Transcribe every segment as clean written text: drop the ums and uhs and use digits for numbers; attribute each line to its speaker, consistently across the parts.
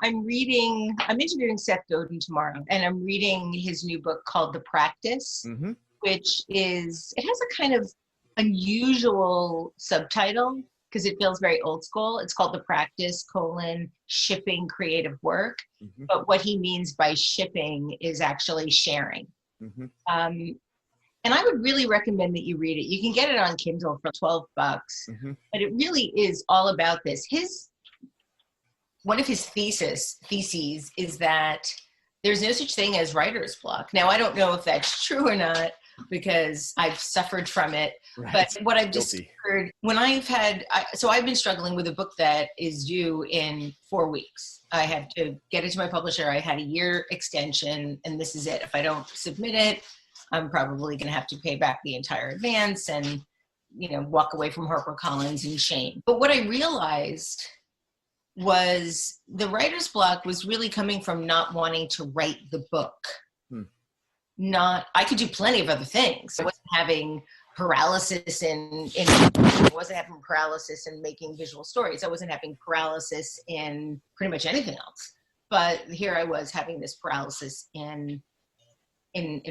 Speaker 1: I'm interviewing Seth Godin tomorrow, and I'm reading his new book called The Practice, which it has a kind of unusual subtitle because it feels very old school. It's called The Practice, shipping creative work. But what he means by shipping is actually sharing. And I would really recommend that you read it. You can get it on Kindle for $12, but it really is all about this. One of his theses is that there's no such thing as writer's block. Now, I don't know if that's true or not because I've suffered from it. Right. But what I've discovered when I've been struggling with a book that is due in 4 weeks. I had to get it to my publisher. I had a year extension, and this is it. If I don't submit it, I'm probably going to have to pay back the entire advance and, walk away from HarperCollins in shame. But what I realized was the writer's block was really coming from not wanting to write the book. I could do plenty of other things. I wasn't having paralysis I wasn't having paralysis in making visual stories. I wasn't having paralysis in pretty much anything else. But here I was having this paralysis in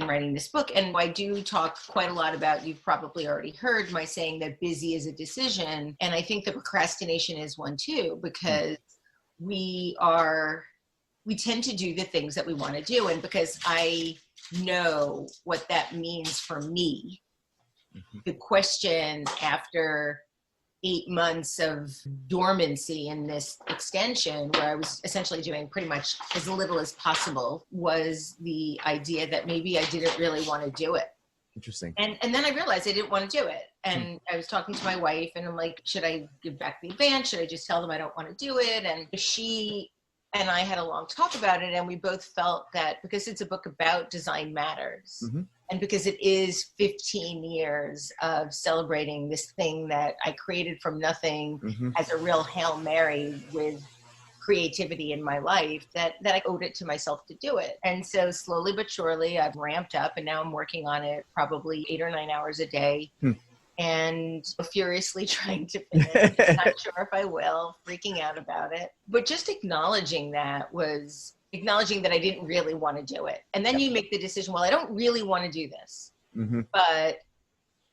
Speaker 1: writing this book. And I do talk quite a lot about, you've probably already heard my saying that busy is a decision. And I think that procrastination is one too, because we tend to do the things that we want to do. And because I know what that means for me, the question after 8 months of dormancy in this extension, where I was essentially doing pretty much as little as possible, was the idea that maybe I didn't really want to do it.
Speaker 2: Interesting.
Speaker 1: And then I realized I didn't want to do it. And I was talking to my wife and I'm like, should I give back the advance? Should I just tell them I don't want to do it? And she and I had a long talk about it. And we both felt that because it's a book about design matters, and because it is 15 years of celebrating this thing that I created from nothing as a real Hail Mary with creativity in my life, that I owed it to myself to do it. And so slowly but surely I've ramped up, and now I'm working on it probably 8 or 9 hours a day. And furiously trying to finish. Not sure if I will, freaking out about it. But just acknowledging that I didn't really want to do it. And then you make the decision, well, I don't really want to do this, but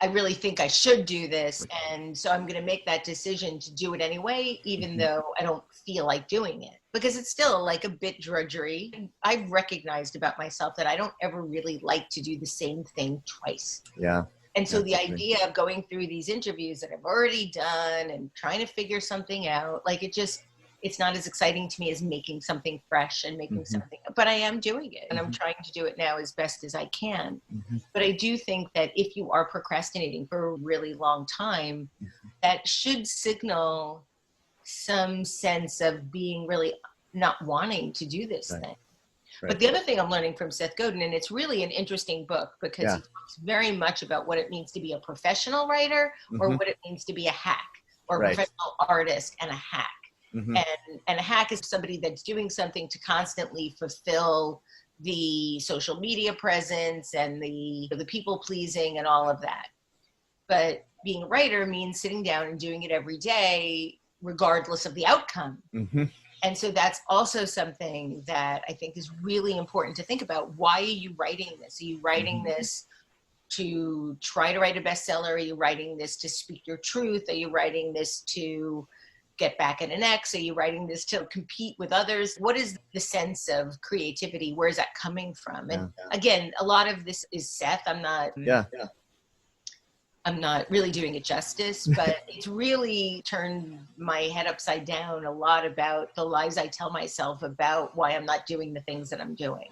Speaker 1: I really think I should do this. And so I'm going to make that decision to do it anyway, even though I don't feel like doing it, because it's still like a bit drudgery. I've recognized about myself that I don't ever really like to do the same thing twice.
Speaker 2: Yeah.
Speaker 1: And so the idea of going through these interviews that I've already done and trying to figure something out, like it's not as exciting to me as making something fresh and making something, but I am doing it and I'm trying to do it now as best as I can. But I do think that if you are procrastinating for a really long time, that should signal some sense of being really not wanting to do this thing. But the other thing I'm learning from Seth Godin, and it's really an interesting book because he talks very much about what it means to be a professional writer or what it means to be a hack or a professional artist and a hack. And a hack is somebody that's doing something to constantly fulfill the social media presence and the people pleasing and all of that. But being a writer means sitting down and doing it every day, regardless of the outcome. And so that's also something that I think is really important to think about. Why are you writing this? Are you writing this to try to write a bestseller? Are you writing this to speak your truth? Are you writing this to get back at an ex? Are you writing this to compete with others? What is the sense of creativity? Where is that coming from? And again, a lot of this is Seth. I'm not really doing it justice, but it's really turned my head upside down a lot about the lies I tell myself about why I'm not doing the things that I'm doing.